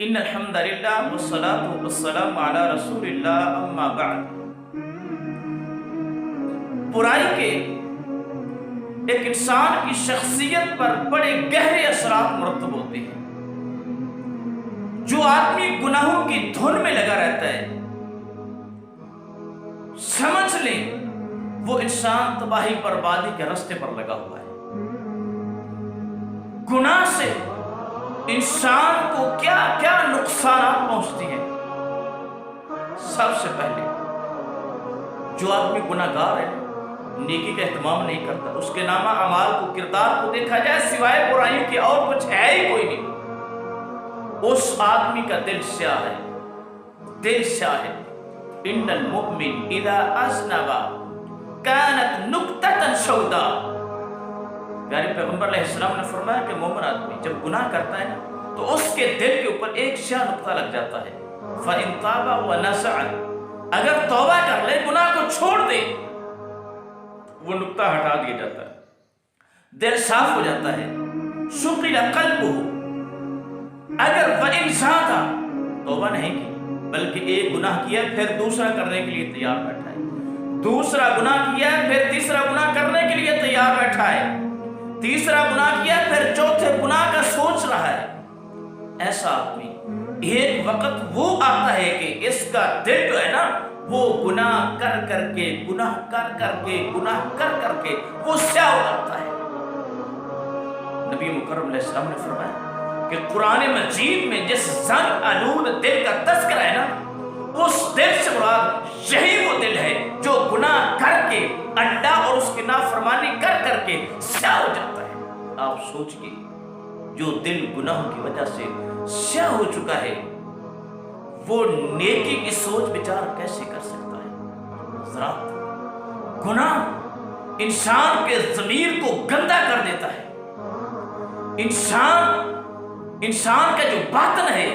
ان الحمد للہ والصلاة والسلام علی رسول اللہ اما بعد۔ برائی کے ایک انسان کی شخصیت پر بڑے گہرے اثرات مرتب ہوتے ہیں۔ جو آدمی گناہوں کی دھن میں لگا رہتا ہے، سمجھ لیں وہ انسان تباہی بربادی کے راستے پر لگا ہوا ہے۔ گناہ سے انسان کو کیا کیا نقصانات پہنچتی ہیں۔ سب سے پہلے جو آدمی گناہ گار ہے، نیکی کا اہتمام نہیں کرتا، اس کے نامہ اعمال کو، کردار کو دیکھا جائے سوائے برائیوں کے اور کچھ ہے ہی کوئی نہیں، اس آدمی کا دل سیاہ ہے، دل سیاہ ہے۔ ان المؤمن اذا اذنب كانت نقطة سوداء۔ پیارے پیغمبر علیہ السلام نے فرمایا کہ مومن آدمی جب گناہ کرتا ہے نا تو اس کے دل کے اوپر ایک سیاہ نقطہ لگ جاتا ہے۔ فَإِن تَابَ وَنَزَعَ، اگر توبہ کر لے، گناہ کو چھوڑ دے، وہ نقطہ ہٹا دیا جاتا ہے، دل صاف ہو جاتا ہے۔ شُقِلَ قَلْبُهُ، اگر وَإِن زَادَ، توبہ نہیں کی بلکہ ایک گناہ کیا پھر دوسرا کرنے کے لیے تیار بیٹھا ہے، دوسرا گناہ کیا پھر تیسرا گناہ کرنے کے لیے تیار بیٹھا ہے، تیسرا گناہ کیا پھر چوتھے گناہ کا سوچ رہا ہے، ایسا آدمی ایک وقت وہ آتا ہے کہ اس کا دل جو ہے نا وہ گناہ کر کر کے، گناہ کر کر کے، گناہ کر کر کے وہ سیاہ ہو جاتا ہے۔ نبی مکرم علیہ السلام نے فرمایا کہ قرآن مجید میں جس زنگ آلود دل کا تذکرہ ہے نا، اس دل سے مراد یہی وہ دل ہے جو گناہ کر کے، انڈا اور اس کی نافرمانی کر کر کے سیاہ ہو جاتا ہے۔ آپ سوچئے جو دل گناہوں کی وجہ سے سیاہ ہو چکا ہے، وہ نیکی کی سوچ بچار کیسے کر سکتا ہے؟ حضرات، گناہ انسان کے ضمیر کو گندا کر دیتا ہے۔ انسان کا جو باطن ہے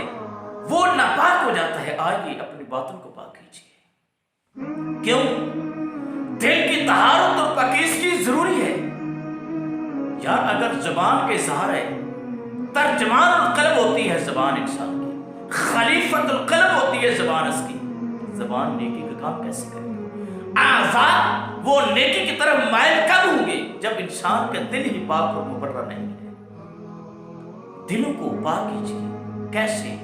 وہ ناپاک ہو جاتا ہے۔ آئیے اپنے باطن کو پاک کیجیے۔ کیوں؟ دل کی طہارت اور پاکیزگی ضروری ہے۔ یار اگر زبان کے اظہار ہے، ترجمان القلب ہوتی ہے زبان انسان کی، خلیفت القلب ہوتی ہے زبان اس کی، زبان نیکی کا کام کیسے کرے گی؟ اعضاء وہ نیکی کی طرف مائل کب ہوں گے؟ جب انسان کا دل ہی پاک اور مبرہ نہیں ہے۔ دلوں کو پاک کیجیے۔ کیسے؟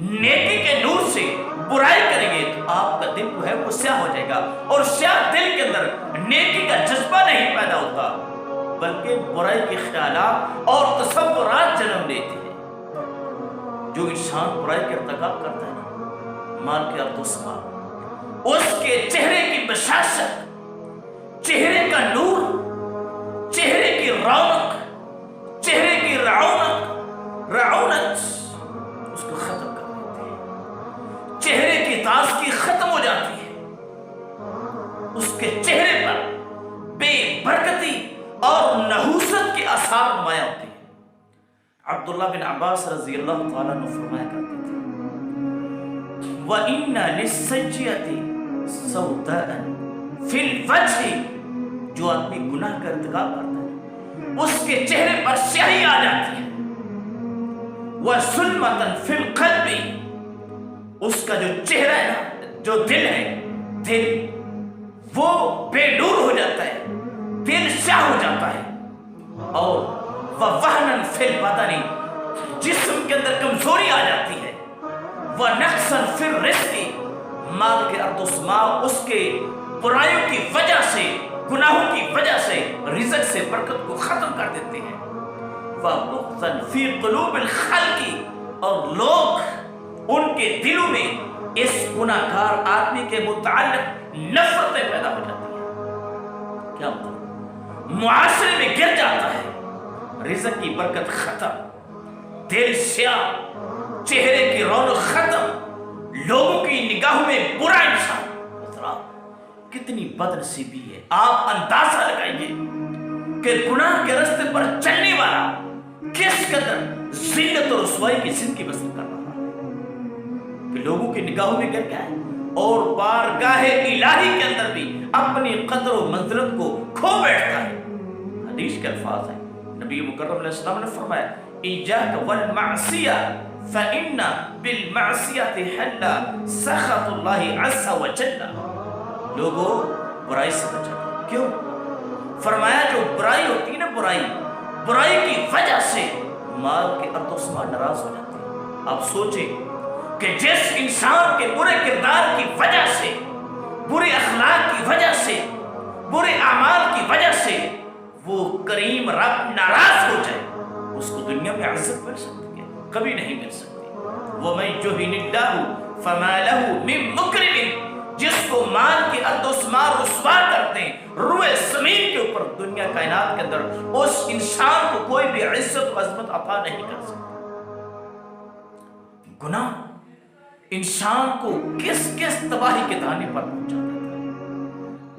نیکی کے نور سے برائی کریں گے تو آپ کا دل جو ہے وہ سیاہ ہو جائے گا، اور سیاہ دل کے اندر نیکی کا جذبہ نہیں پیدا ہوتا بلکہ برائی کے خیالات اور تصورات جنم لیتے ہیں۔ جو انسان برائی کا ارتکاب کرتا ہے نا، مال کے ارتسما، اس کے چہرے کی بشاشت، چہرے کا نور، چہرے کی رونق، چہرے کی رعونت اس کو ختم کر دیتے ہیں۔ چہرے کی تازگی ختم ہو جاتی ہے، اس کے چہرے پر بے برکتی اور نحوست کے آثار نمایاں ہوتے ہیں۔ عبداللہ بن عباس رضی اللہ تعالیٰ عنہ فرمایا کرتے تھے وَإِنَّ لِلسَّجِّيَةِ سَوْدَاءً فِي الْوَجْهِ، جو آدمی گناہ کا ارتکاب کرتا ہے اس کے چہرے پر سیاہی آ جاتی ہے۔ وَسُلْمَةً فِي الْقَلْبِ، اس کا جو چہرہ ہے نا، جو دل ہے، دل وہ بے نور ہو جاتا ہے، دل سیاہ ہو جاتا ہے۔ اور وَوَهْنًا فِي الْبَدَنِ، جسم کے اندر کمزوری آ جاتی ہے۔ وَنَقْصًا فِي الرِّزْقِ، مال کے ارد و سماع اس کے برائیوں کی وجہ سے، گناہوں کی وجہ سے رزق سے برکت کو ختم کر دیتے ہیں۔ وَبُغْضًا فِي قُلُوبِ الْخَلْقِ، اور لوگ ان کے دلوں میں اس گناہ گار آدمی کے متعلق نفرتیں پیدا ہو جاتی ہیں۔ کیا مطلب؟ معاشرے میں گر جاتا ہے، رزق کی برکت ختم، دل سیاہ، چہرے کی رونق ختم، لوگوں کی نگاہوں میں برا انسان۔ کتنی بد نصیبی ہے۔ آپ اندازہ لگائیے کہ گناہ کے راستے پر چلنے والا کس قدر ذلت اور رسوائی کی زندگی بسر کر رہا ہے، کہ لوگوں کی نگاہوں میں گر گیا ہے اور بارگاہ الہی کے اندر بھی اپنی قدر و منزلت کو کھو بیٹھتا ہے۔ حدیث کے الفاظ ہیں، نبی مکرم علیہ السلام نے فرمایا ایاک والمعصیہ فإن بالمعصیة حل سخط اللہ عز وجل. لوگوں برائی سے بچا. کیوں؟ فرمایا جو برائی ہوتی ہے نا، برائی کی وجہ سے مال کے ارد و سما ناراض ہو جاتے ہیں. آپ سوچیں کہ جس انسان کے برے کردار کی وجہ سے، برے اخلاق کی وجہ سے، برے اعمال کی وجہ سے وہ کریم رب ناراض ہو جائے، اس کو دنیا میں عزت مل سکتی ہے؟ کبھی نہیں مل سکتی. وَمَن يُهِنِ اللَّهُ فَمَا لَهُ مِن مُكْرِمٍ. جس کو مال کے ارد و شمار رسوا کرتے ہیں روئے زمین کے اوپر، دنیا کائنات کے اندر اس انسان کو کوئی بھی عزت و عظمت عطا نہیں کر سکتا. گناہ انسان کو کس کس تباہی کے دانے پر پہنچا دیتا ہے.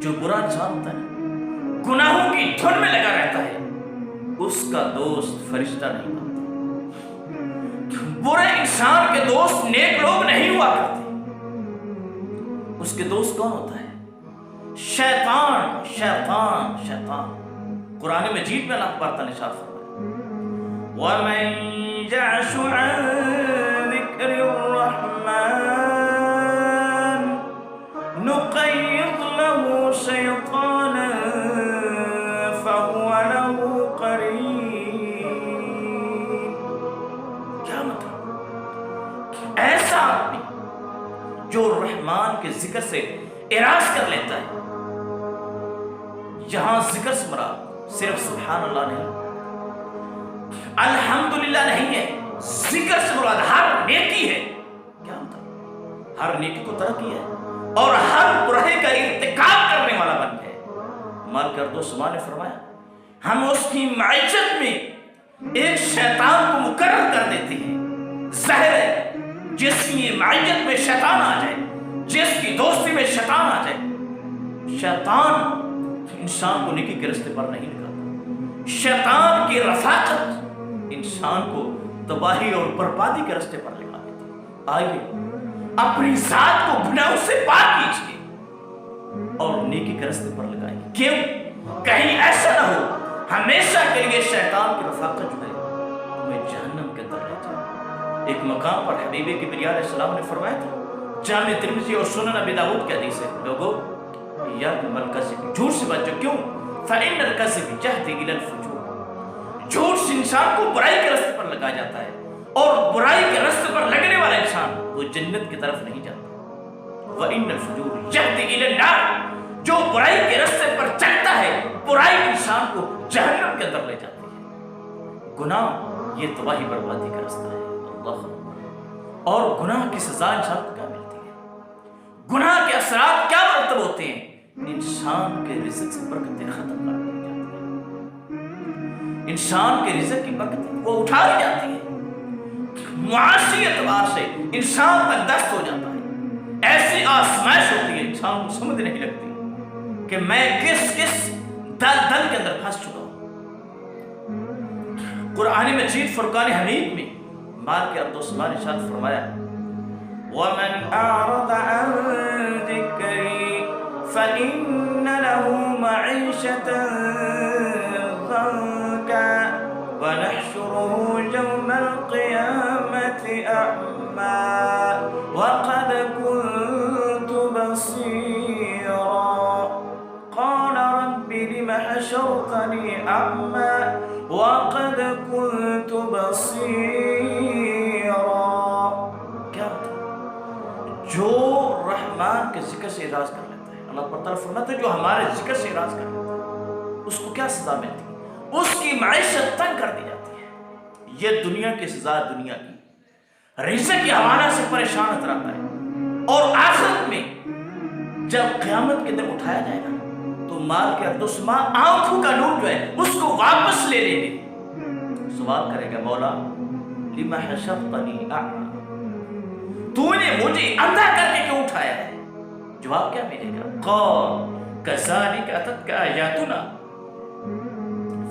جو برا انسان ہوتا ہے، گناہوں کی دھن میں لگا رہتا ہے، اس کا دوست فرشتہ نہیں بنتا. برے انسان کے دوست نیک لوگ نہیں ہوا کرتے. اس کے دوست کون ہوتا ہے؟ شیطان. شیطان شیطان. قرآن مجید میں اللہ تبارک تعالیٰ نے ارشاد فرمایا وَمَن يَعْشُ عَن ذِكْرِ الرَّحْمَنِ نُقَيِّضْ لَهُ شَيْطَانًا فَهُوَ لَهُ قَرِينٌ. کیا مطلب؟ ایسا آدمی جو رحمان کے ذکر سے اعراض کر لیتا ہے. یہاں ذکر سے مراد صرف سبحان اللہ نہیں، الحمدللہ نہیں ہے. ذکر سے مراد ہر نیکی ہے. کیا مطلب؟ ہر نیکی کو ترقی ہے اور ہر برائی کا ارتکاب کرنے والا بن گیا. مال کے ارد و سما نے فرمایا ہم اس کی معیشت میں ایک شیطان کو مقرر کر دیتے ہیں. ظاہر ہے جس کی معیت میں شیطان آ جائے، جس کی دوستی میں شیطان آ جائے، شیطان انسان کو نیکی کے راستے پر نہیں لگاتا. شیطان کی رفاقت انسان کو تباہی اور بربادی کے راستے پر لگا دیتی. آئیے اپنی ذات کو گناہوں سے پاک کیجیے اور نیکی کے راستے پر لگائیے. کیوں؟ کہیں ایسا نہ ہو ہمیشہ کے لیے شیطان کی رفاقت جو ہے تمہیں جہنم کے اندر لے جائے. ایک مقام پر حبیب کبریا علیہ السلام نے فرمایا تھا، جامع ترمذی اور سنن ابی داؤد کی حدیث ہے، لوگوں یاکم الکذب، جھوٹ سے بچو. کیوں؟ فإن الکذب یہدی الی الفجور. جھوٹ سے انسان کو برائی کے راستے پر لگا جاتا ہے اور برائی کے راستے پر لگنے والا انسان وہ جنت کی طرف نہیں جاتا. وإن الفجور یہدی الی النار. جو برائی کے راستے پر چلتا ہے، برائی انسان کو جہنم کے اندر لے جاتی ہے. گناہ یہ تباہی بربادی کا راستہ ہے. اور گناہ کی سزا انسان کو کیا ملتی ہے؟ گناہ کے اثرات کیا مرتب ہوتے ہیں؟ انسان کے رزق سے برکتیں ختم کر دی جاتی ہیں. انسان کے رزق کی برکتیں وہ اٹھا دی جاتی ہیں. معاشی اعتبار سے انسان تک دست ہو جاتا ہے. ایسی آزمائش ہوتی ہے انسان کو سمجھ نہیں لگتی کہ میں کس دل کے اندر پھنس چکا ہوں. قرآن مجید فرقان حمید میں مال کے ارد و سما نے ارشاد فرمایا وَمَنْ أَعْرَضَ عَنْ ذِكْرِي فَإِنَّ لَهُ مَعِيشَةً ضَنكًا وَنَحْشُرُهُ يَوْمَ الْقِيَامَةِ أَعْمَى وَقَدْ كُنْتُ بَصِيرًا قَالَ رَبِّ لِمَ حَشَرْتَنِي أَعْمَى وَقَدْ كُنْتُ بَصِيرًا. کیا جو رحمان کے ذکر سے اعراض کر لیتا ہے، اللہ تعالیٰ فرماتا ہے جو ہمارے ذکر سے اعراض کر لیتا ہے اس کو کیا سزا ملتی ہے؟ اس کی معیشت تنگ کر دی جاتی ہے. یہ دنیا کی سزا، دنیا کی رزق کے حوالے سے پریشان اتراتا ہے. اور آخرت میں جب قیامت کے دن اٹھایا جائے گا تو مال کے ارد و سما آنکھوں کا نور جو ہے اس کو واپس لے لیں گے. سوال کرے گا مولا لما حشرتنی اعمی، تو نے مجھے اندھا کر کے کیوں اٹھایا ہے؟ جواب کیا ملے گا؟ قال کذالک اتتک آیاتنا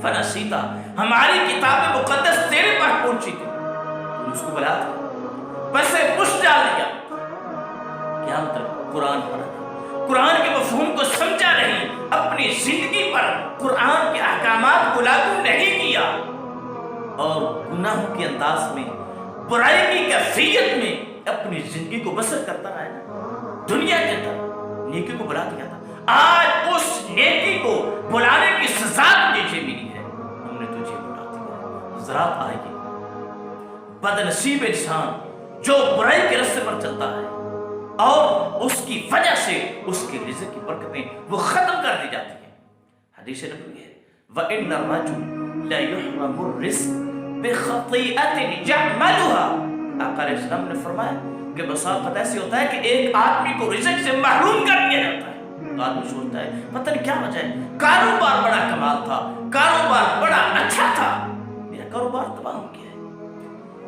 فنسیتھا. ہماری کتاب مقدس تیرے پاس پہنچی تھی، تم اس کو بلا تھا بس پش ڈال دیا. کیا مطلب؟ قرآن پڑھا، قرآن کے مفہوم کو سمجھا نہیں، اپنی زندگی پر قرآن کے احکامات کو لاگو نہیں کیا اور گناہوں کے انداز میں برائی کی کیفیت میں اپنی زندگی کو بسر کرتا رہا ہے نا، دنیا کے اندر نیکی کو بلا دیا تھا، آج اس نیکی کو بلانے کی سزا تجھے ملی ہے، ہم نے تجھے بلا دیا ہے۔ حضرات آئیے، بد نصیب انسان جو برائی کے راستے پر چلتا ہے اور اس کی وجہ سے اس کے رزق کی برکتیں وہ ختم کر دی جاتی ہیں۔ حدیث نبوی ہے وَإِنَّ الرَّجُلَ لَيُحْرَمُ الرِّزْقَ بِخَطِيئَةٍ يَعْمَلُهَا۔ آقا علیہ السلام نے فرمایا کہ بس اوقات ایسے ہوتا ہے کہ ایک آدمی کو رزق سے محروم کر دیا جاتا ہے، تو آدمی سوچتا ہے پتہ نہیں کیا وجہ ہے، کاروبار بڑا کمال تھا، کاروبار بڑا اچھا تھا، میرا کاروبار تباہ ہو گیا ہے،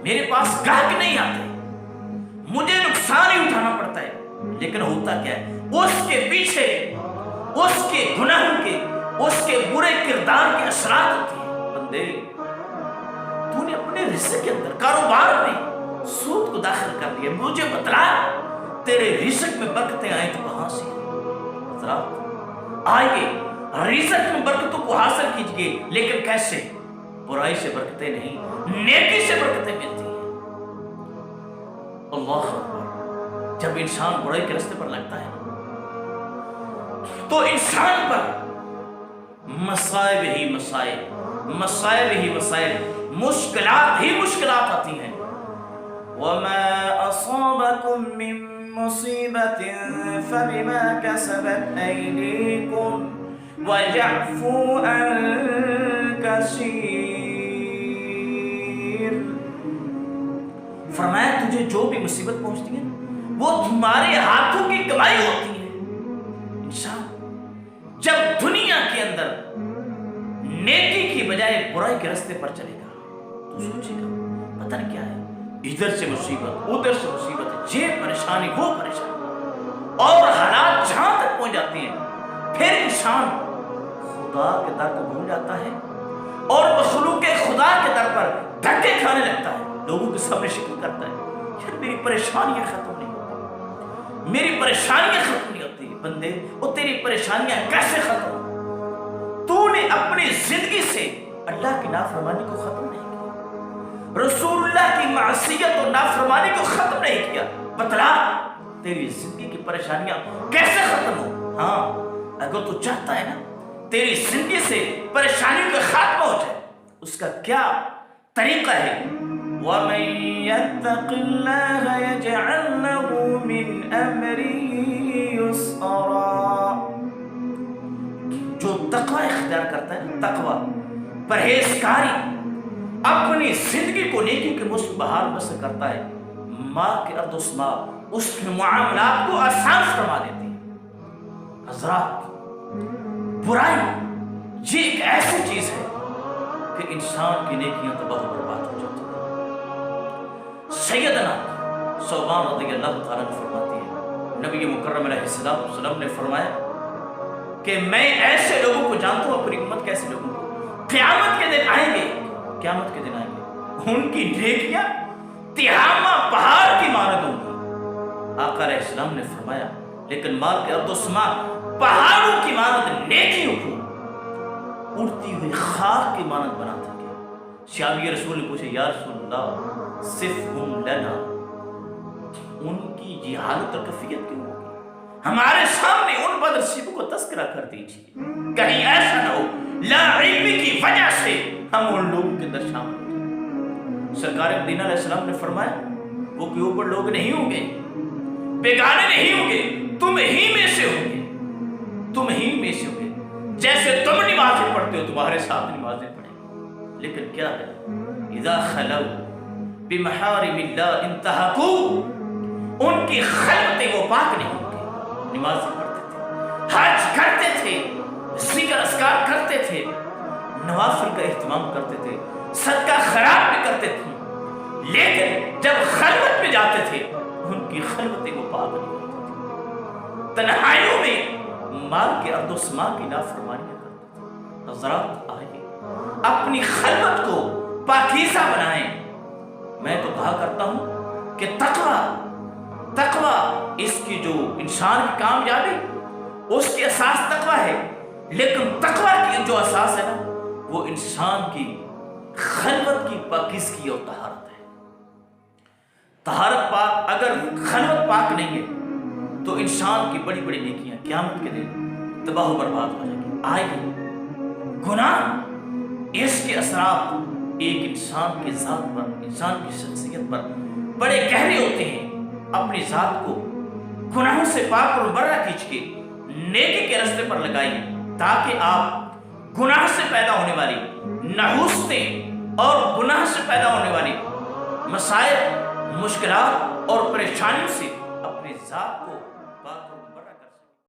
میرے پاس گاہک نہیں آتے، مجھے نقصان ہی اٹھانا پڑتا ہے۔ لیکن ہوتا کیا ہے، اس کے پیچھے اس کے گناہوں کے، اس کے برے کردار کے اثرات ہوتے ہیں۔ بندے تو نے اپنے رزق کے اندر کاروبار میں سود کو داخل کر دیا، مجھے بتلا تیرے رزق میں برکتیں آئیں تو کہاں سے؟ حضرات آئیے، رزق میں برکتوں کو حاصل کیجئے، لیکن کیسے؟ برائی سے برکتیں نہیں، نیکی سے برکتیں ملتی ہیں۔ اللہ اکبر، جب انسان برائی کے راستے پر لگتا ہے تو انسان پر مصائب ہی مصائب، مصائب ہی مصائب، مشکلات ہی مشکلات آتی ہیں۔ وَمَا أَصَابَكُم مِّن مُّصِيبَةٍ فَبِمَا كَسَبَتْ أَيْدِيكُمْ وَيَعْفُو عَن كَثِيرٍ۔ فرمایا تجھے جو بھی مصیبت پہنچتی ہے وہ تمہارے ہاتھوں کی کمائی ہوتی ہے۔ انسان جب دنیا کے اندر نیکی کی بجائے برائی کے راستے پر چلے گا تو سوچے گا پتہ نہیں کیا ہے، ادھر سے مصیبت ادھر سے مصیبت، یہ پریشانی وہ پریشانی، اور حالات جہاں تک پہنچ جاتے ہیں پھر انسان خدا کے در کو بھول جاتا ہے اور مخلوق خدا کے در پر دھکے کھانے لگتا ہے، لوگوں کے سامنے شکر کرتا ہے یار میری پریشانیاں ختم نہیں ہوتی، میری پریشانیاں ختم نہیں ہوتی۔ بندے وہ تیری پریشانیاں کیسے ختم ہو؟ تو نے اپنی زندگی سے اللہ کی نافرمانی کو ختم نہیں کیا، رسول اللہ کی معصیت اور نافرمانی کو ختم نہیں کیا، بتلا تیری زندگی کی پریشانیاں کیسے ختم ہو؟ ہاں اگر تو چاہتا ہے نا تیری زندگی سے پریشانیوں کا خاتمہ ہو جائے، اس کا کیا طریقہ ہے؟ وَمَن يَتَّقِ اللَّهَ يَجْعَل لَّهُ مِنْ أَمْرِهِ يُسْرًا۔ جو تقوی اختیار کرتا ہے، تقوی پرہیزکاری، اپنی زندگی کو نیکی کے موسم بہار بسر کرتا ہے، ماں کے ارض و سما اس کے معاملات کو آسان فرما دیتی ہے۔ حضرات برائی یہ ایک ایسی چیز ہے کہ انسان کی نیکیاں تباہ و برباد ہو جاتی ہیں۔ سیدنا ثوبان رضی اللہ تعالیٰ نے فرماتی ہے نبی مکرم علیہ السلام نے فرمایا کہ میں ایسے لوگوں کو جانتا ہوں، اپنی امت کے ایسے لوگوں کو قیامت کے دن آئیں گے، قیامت کے دن آئیں گے، ان کی نیکیاں تہامہ پہاڑ کی مانند ہوں گی۔ آقا علیہ السلام نے فرمایا لیکن مال کے ارض و سما پہاڑوں کی مانند نیکیوں کو اڑتی ہوئی خاک کی مانند بنا دیں گے۔ صحابی رسول نے پوچھا یا رسول اللہ صفہم لنا، ان کی یہ حالت اور کیفیت کیوں ہوگی؟ ہمارے سامنے ان بدنصیبوں کو تذکرہ کر دیجیے، کہیں ایسا نہ ہو لا علمی کی وجہ سے ہم ان لوگوں کے اندر شامل ہو جائیں۔ سرکار مدینہ علیہ السلام نے فرمایا وہ کے اوپر لوگ نہیں ہوں گے، بیگانے نہیں ہوں گے، تم ہی میں سے ہوں گے، تم ہی میں سے ہوں گے، جیسے تم نمازیں پڑھتے ہو تمہارے ساتھ نمازیں پڑھیں۔ لیکن کیا ہے اذا خلو بمحارم اللہ انتہکو، ان کی خلوتیں وہ پاک نہیں ہوں گے، نمازیں پڑھتے تھے، حج کرتے تھے، ذکر اذکار کرتے تھے، نوافل کا اہتمام کرتے تھے، صدقہ خیرات بھی کرتے تھے، لیکن جب خلوت میں جاتے تھے ان کی خلوتیں وہ پاک نہیں ہوتی تھی، تنہائیوں میں مال کے ارض و سما کی نافرمانیاں کرتے تھے۔ حضرات آئیے اپنی خلوت کو پاکیزہ بنائیں۔ میں تو کہا کرتا ہوں کہ تقوی اس کی جو انسان کی کامیابی اس کی اساس تقوی ہے، لیکن تقوی کی جو اساس ہے نا وہ انسان کی خلوت کی پاکیزگی اور طہارت ہے۔ طہارت پاک اگر خلوت پاک نہیں ہے تو انسان کی بڑی بڑی نیکیاں قیامت کے دن تباہ و برباد ہو جائیں گی. آئیے گناہ اس کے اثرات ایک انسان کی ذات پر، انسان کی شخصیت پر بڑے گہرے ہوتے ہیں. اپنی ذات کو گناہوں سے پاک اور برہ کھینچ کے نیکی کے راستے پر لگائیے تاکہ آپ گناہ سے پیدا ہونے والی نحوستیں اور گناہ سے پیدا ہونے والی مسائل، مشکلات اور پریشانیوں سے اپنی ذات کو